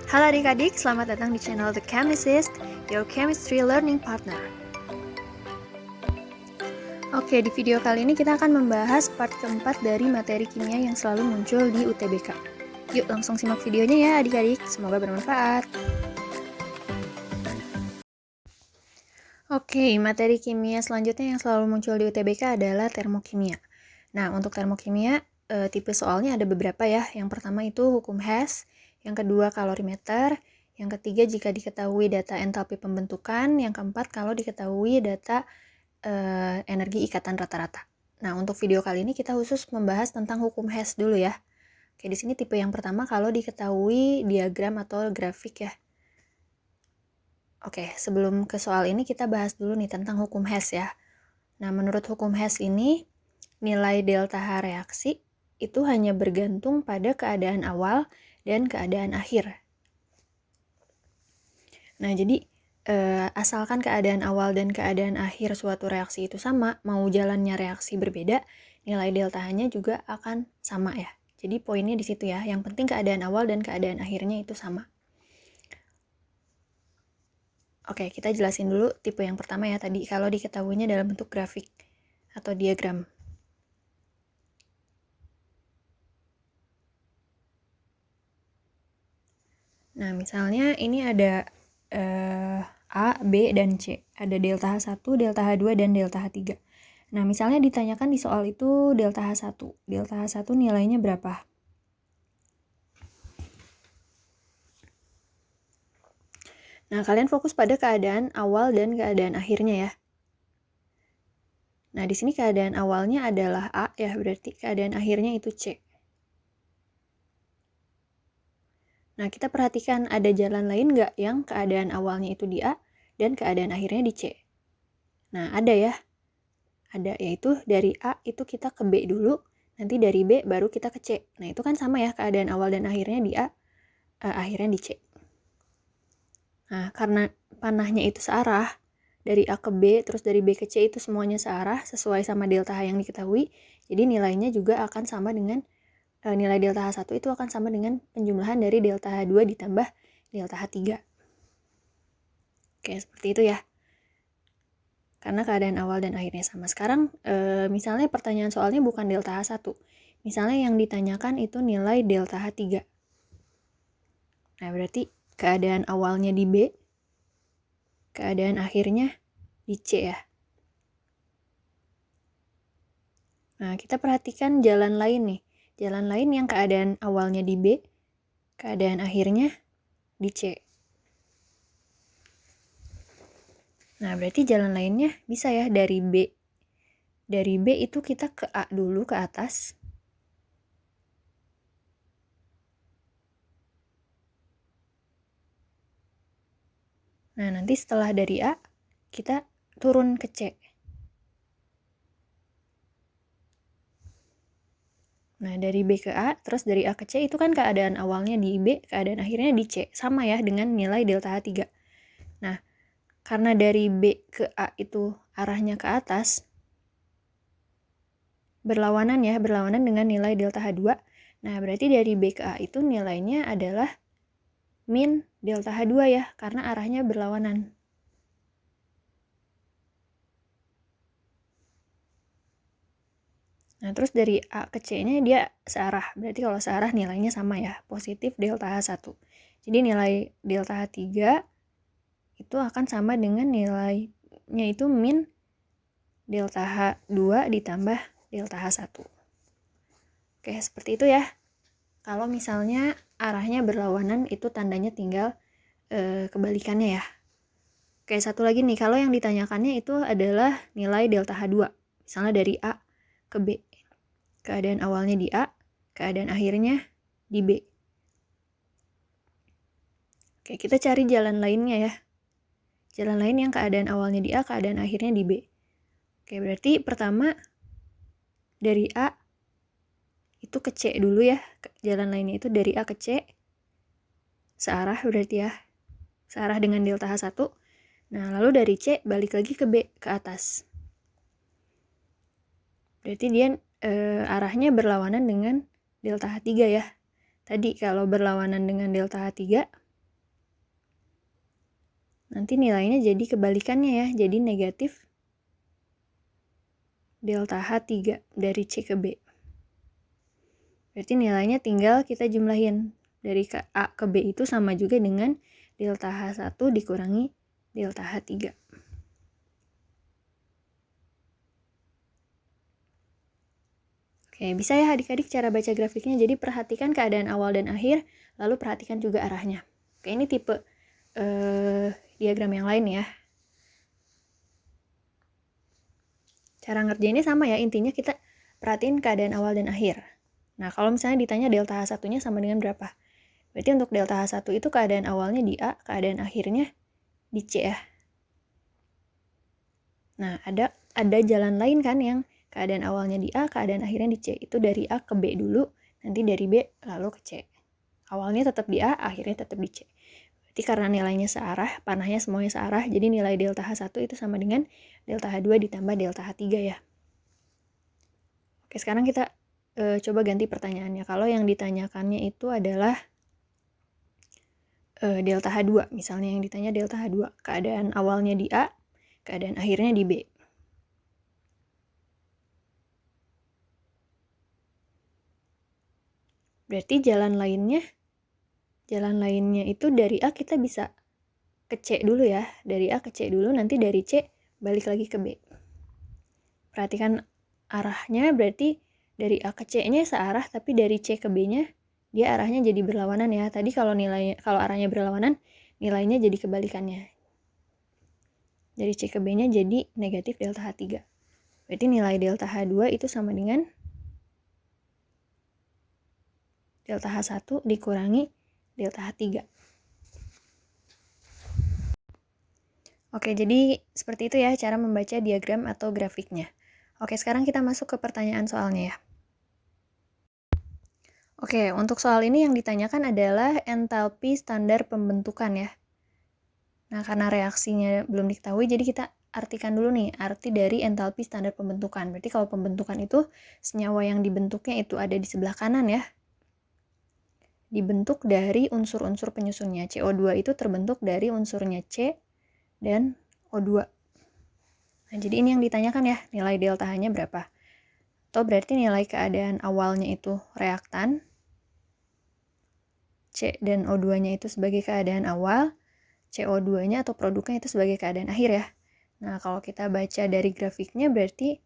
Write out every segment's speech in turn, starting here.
Halo adik-adik, selamat datang di channel The Chemist, your chemistry learning partner. Oke, di video kali ini kita akan membahas part keempat dari materi kimia yang selalu muncul di UTBK. Yuk langsung simak videonya ya adik-adik, semoga bermanfaat. Oke, materi kimia selanjutnya yang selalu muncul di UTBK adalah termokimia. Nah, untuk termokimia, tipe soalnya ada beberapa ya. Yang pertama itu hukum Hess, yang kedua kalorimeter, yang ketiga jika diketahui data entalpi pembentukan, yang keempat kalau diketahui data energi ikatan rata-rata. Nah, untuk video kali ini kita khusus membahas tentang hukum Hess dulu ya. Oke, di sini tipe yang pertama kalau diketahui diagram atau grafik ya. Oke, sebelum ke soal ini kita bahas dulu nih tentang hukum Hess ya. Nah, menurut hukum Hess ini, nilai delta H reaksi itu hanya bergantung pada keadaan awal dan keadaan akhir. Nah, jadi asalkan keadaan awal dan keadaan akhir suatu reaksi itu sama, mau jalannya reaksi berbeda, nilai delta H-nya juga akan sama ya. Jadi poinnya di situ ya, yang penting keadaan awal dan keadaan akhirnya itu sama. Oke, kita jelasin dulu tipe yang pertama ya tadi, kalau diketahuinya dalam bentuk grafik atau diagram. Nah, misalnya ini ada A, B, dan C. Ada delta H1, delta H2, dan delta H3. Nah, misalnya ditanyakan di soal itu delta H1. Delta H1 nilainya berapa? Nah, kalian fokus pada keadaan awal dan keadaan akhirnya ya. Nah, di sini keadaan awalnya adalah A ya, berarti keadaan akhirnya itu C. Nah, kita perhatikan ada jalan lain nggak yang keadaan awalnya itu di A dan keadaan akhirnya di C. Nah, ada ya. Ada, yaitu dari A itu kita ke B dulu, nanti dari B baru kita ke C. Nah, itu kan sama ya, keadaan awal dan akhirnya di A, akhirnya di C. Nah, karena panahnya itu searah, dari A ke B, terus dari B ke C itu semuanya searah, sesuai sama delta H yang diketahui, jadi nilainya juga akan sama dengan, nilai delta H1 itu akan sama dengan penjumlahan dari delta H2 ditambah delta H3. Oke, seperti itu ya. Karena keadaan awal dan akhirnya sama. Sekarang, misalnya pertanyaan soalnya bukan delta H1. Misalnya yang ditanyakan itu nilai delta H3. Nah, berarti keadaan awalnya di B, keadaan akhirnya di C ya. Nah, kita perhatikan jalan lain nih. Jalan lain yang keadaan awalnya di B, keadaan akhirnya di C. Nah, berarti jalan lainnya bisa ya dari B. Dari B itu kita ke A dulu, ke atas. Nah, nanti setelah dari A, kita turun ke C. Nah, dari B ke A, terus dari A ke C itu kan keadaan awalnya di B, keadaan akhirnya di C. Sama ya dengan nilai delta H3. Nah, karena dari B ke A itu arahnya ke atas, berlawanan dengan nilai delta H2. Nah, berarti dari B ke A itu nilainya adalah min delta H2 ya, karena arahnya berlawanan. Nah, terus dari A ke C-nya dia searah. Berarti kalau searah nilainya sama ya, positif delta H1. Jadi nilai delta H3 itu akan sama dengan nilainya itu min delta H2 ditambah delta H1. Oke, seperti itu ya. Kalau misalnya arahnya berlawanan itu tandanya tinggal kebalikannya ya. Oke, satu lagi nih, kalau yang ditanyakannya itu adalah nilai delta H2. Misalnya dari A ke B. Keadaan awalnya di A, keadaan akhirnya di B. Oke, kita cari jalan lainnya ya. Jalan lain yang keadaan awalnya di A, keadaan akhirnya di B. Oke, berarti pertama dari A itu ke C dulu ya. Jalan lainnya itu dari A ke C. Searah berarti ya. Searah dengan delta H1. Nah, lalu dari C balik lagi ke B, ke atas. Berarti dia arahnya berlawanan dengan delta H3 ya. Tadi kalau berlawanan dengan delta H3, nanti nilainya jadi kebalikannya ya, jadi negatif delta H3 dari C ke B. Berarti nilainya tinggal kita jumlahin. Dari A ke B itu sama juga dengan delta H1 dikurangi delta H3. Oke, bisa ya adik-adik cara baca grafiknya. Jadi perhatikan keadaan awal dan akhir, lalu perhatikan juga arahnya. Oke, ini tipe diagram yang lain ya. Cara ngerjainnya sama ya, intinya kita perhatiin keadaan awal dan akhir. Nah, kalau misalnya ditanya delta H1-nya sama dengan berapa? Berarti untuk delta H1 itu keadaan awalnya di A, keadaan akhirnya di C ya. Nah, ada jalan lain kan yang keadaan awalnya di A, keadaan akhirnya di C. Itu dari A ke B dulu, nanti dari B lalu ke C. Awalnya tetap di A, akhirnya tetap di C. Berarti karena nilainya searah, panahnya semuanya searah, jadi nilai delta H1 itu sama dengan delta H2 ditambah delta H3 ya. Oke, sekarang kita coba ganti pertanyaannya. Kalau yang ditanyakannya itu adalah delta H2, misalnya yang ditanya delta H2, keadaan awalnya di A, keadaan akhirnya di B. Berarti jalan lainnya itu dari A kita bisa ke C dulu ya, dari A ke C dulu, nanti dari C balik lagi ke B. Perhatikan arahnya, berarti dari A ke C-nya searah, tapi dari C ke B-nya dia arahnya jadi berlawanan ya. Tadi kalau arahnya berlawanan, nilainya jadi kebalikannya. Dari C ke B-nya jadi negatif delta H3. Berarti nilai delta H2 itu sama dengan delta H1 dikurangi delta H3. Oke, jadi seperti itu ya cara membaca diagram atau grafiknya. Oke, sekarang kita masuk ke pertanyaan soalnya ya. Oke, untuk soal ini yang ditanyakan adalah entalpi standar pembentukan ya. Nah, karena reaksinya belum diketahui, jadi kita artikan dulu nih, arti dari entalpi standar pembentukan. Berarti kalau pembentukan itu, senyawa yang dibentuknya itu ada di sebelah kanan ya. Dibentuk dari unsur-unsur penyusunnya. CO2 itu terbentuk dari unsurnya C dan O2. Nah, jadi ini yang ditanyakan ya, nilai delta H-nya berapa. Atau berarti nilai keadaan awalnya itu reaktan, C dan O2-nya itu sebagai keadaan awal, CO2-nya atau produknya itu sebagai keadaan akhir ya. Nah, kalau kita baca dari grafiknya berarti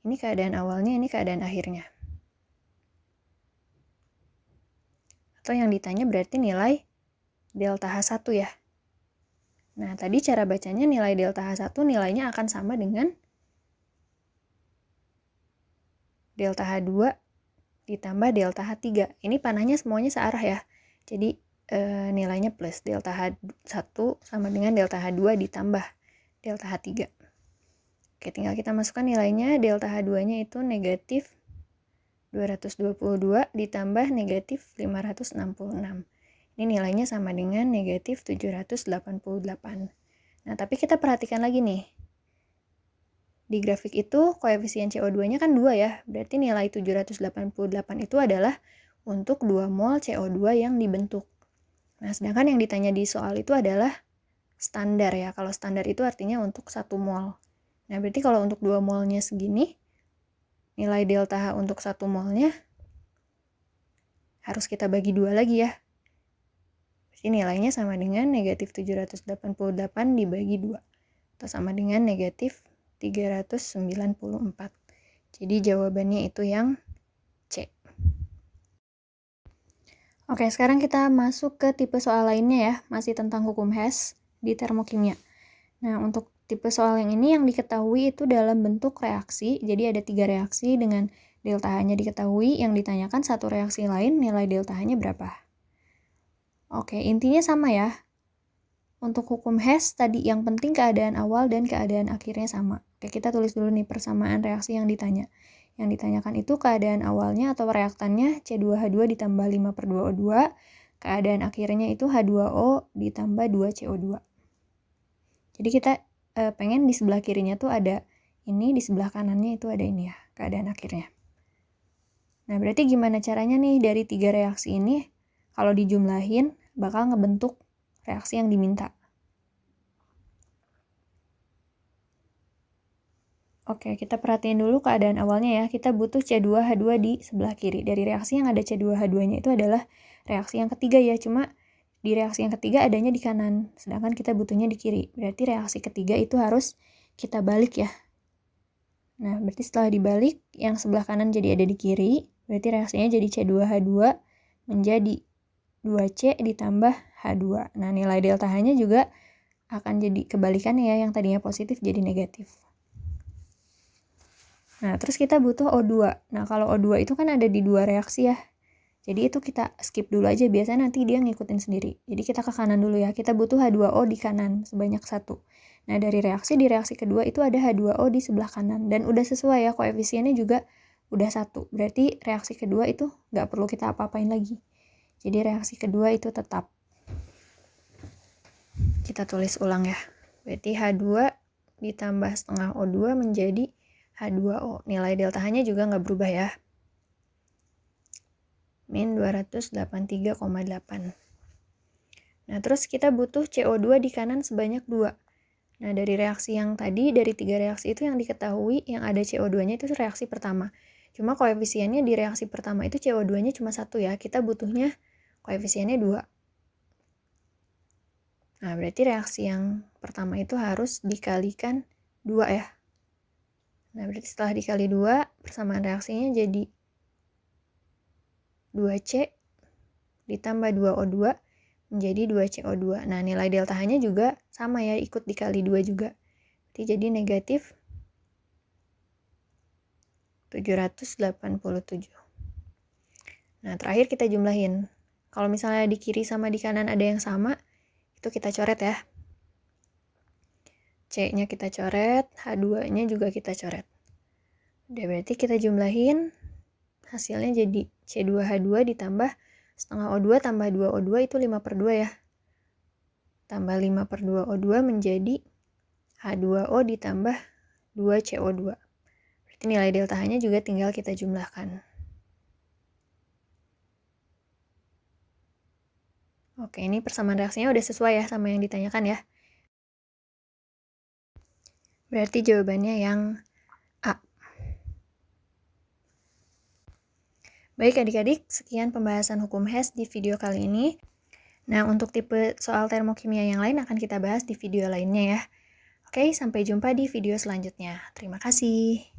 ini keadaan awalnya, ini keadaan akhirnya. Atau yang ditanya berarti nilai delta H1 ya. Nah, tadi cara bacanya nilai delta H1 nilainya akan sama dengan delta H2 ditambah delta H3. Ini panahnya semuanya searah ya. Jadi nilainya plus delta H1 sama dengan delta H2 ditambah delta H3. Oke, tinggal kita masukkan nilainya. Delta H2-nya itu negatif 222 ditambah negatif 566. Ini nilainya sama dengan negatif 788. Nah, tapi kita perhatikan lagi nih. Di grafik itu koefisien CO2-nya kan 2 ya. Berarti nilai 788 itu adalah untuk 2 mol CO2 yang dibentuk. Nah, sedangkan yang ditanya di soal itu adalah standar ya. Kalau standar itu artinya untuk 1 mol. Nah, berarti kalau untuk 2 molnya segini, nilai delta H untuk 1 molnya harus kita bagi 2 lagi ya. Berarti nilainya sama dengan negatif 788 dibagi 2. Atau sama dengan negatif 394. Jadi jawabannya itu yang C. Oke, sekarang kita masuk ke tipe soal lainnya ya. Masih tentang hukum Hess di termokimia. Nah, untuk tipe soal yang ini yang diketahui itu dalam bentuk reaksi. Jadi ada 3 reaksi dengan delta H-nya diketahui. Yang ditanyakan satu reaksi lain nilai delta H-nya berapa. Oke, intinya sama ya. Untuk hukum Hess tadi yang penting keadaan awal dan keadaan akhirnya sama. Oke, kita tulis dulu nih persamaan reaksi yang ditanya. Yang ditanyakan itu keadaan awalnya atau reaktannya C2H2 ditambah 5/2O2. Keadaan akhirnya itu H2O ditambah 2CO2. Jadi kita pengen di sebelah kirinya tuh ada ini, di sebelah kanannya itu ada ini ya, keadaan akhirnya. Nah, berarti gimana caranya nih dari 3 reaksi ini kalau dijumlahin bakal ngebentuk reaksi yang diminta. Oke, kita perhatiin dulu keadaan awalnya ya. Kita butuh C2H2 di sebelah kiri. Dari reaksi yang ada C2H2-nya itu adalah reaksi yang ketiga ya. Cuma di reaksi yang ketiga adanya di kanan, sedangkan kita butuhnya di kiri. Berarti reaksi ketiga itu harus kita balik ya. Nah, berarti setelah dibalik, yang sebelah kanan jadi ada di kiri. Berarti reaksinya jadi C2H2 menjadi 2C ditambah H2. Nah, nilai delta H-nya juga akan jadi kebalikannya ya. Yang tadinya positif jadi negatif. Nah, terus kita butuh O2. Nah, kalau O2 itu kan ada di dua reaksi ya. Jadi itu kita skip dulu aja, biasanya nanti dia ngikutin sendiri. Jadi kita ke kanan dulu ya, kita butuh H2O di kanan sebanyak 1. Nah, dari di reaksi kedua itu ada H2O di sebelah kanan. Dan udah sesuai ya, koefisiennya juga udah 1. Berarti reaksi kedua itu nggak perlu kita apa-apain lagi. Jadi reaksi kedua itu tetap. Kita tulis ulang ya. Berarti H2 ditambah setengah O2 menjadi H2O. Nilai delta H-nya juga nggak berubah ya. Min 283,8. Nah, terus kita butuh CO2 di kanan sebanyak 2. Nah, dari reaksi yang tadi, dari 3 reaksi itu yang diketahui, yang ada CO2-nya itu reaksi pertama. Cuma koefisiennya di reaksi pertama itu CO2-nya cuma 1 ya. Kita butuhnya koefisiennya 2. Nah, berarti reaksi yang pertama itu harus dikalikan 2 ya. Nah, berarti setelah dikali 2, persamaan reaksinya jadi 2C ditambah 2O2 menjadi 2CO2. Nah, nilai delta H-nya juga sama ya, ikut dikali 2 juga. Berarti jadi negatif 787. Nah, terakhir kita jumlahin. Kalau misalnya di kiri sama di kanan ada yang sama, itu kita coret ya. C-nya kita coret, H2-nya juga kita coret. Udah, berarti kita jumlahin, hasilnya jadi C2H2 ditambah setengah O2 tambah 2O2 itu 5/2 ya. Tambah 5/2O2 menjadi H2O ditambah 2CO2. Berarti nilai delta H-nya juga tinggal kita jumlahkan. Oke, ini persamaan reaksinya udah sesuai ya sama yang ditanyakan ya. Berarti jawabannya yang A. Baik adik-adik, sekian pembahasan hukum Hess di video kali ini. Nah, untuk tipe soal termokimia yang lain akan kita bahas di video lainnya ya. Oke, sampai jumpa di video selanjutnya. Terima kasih.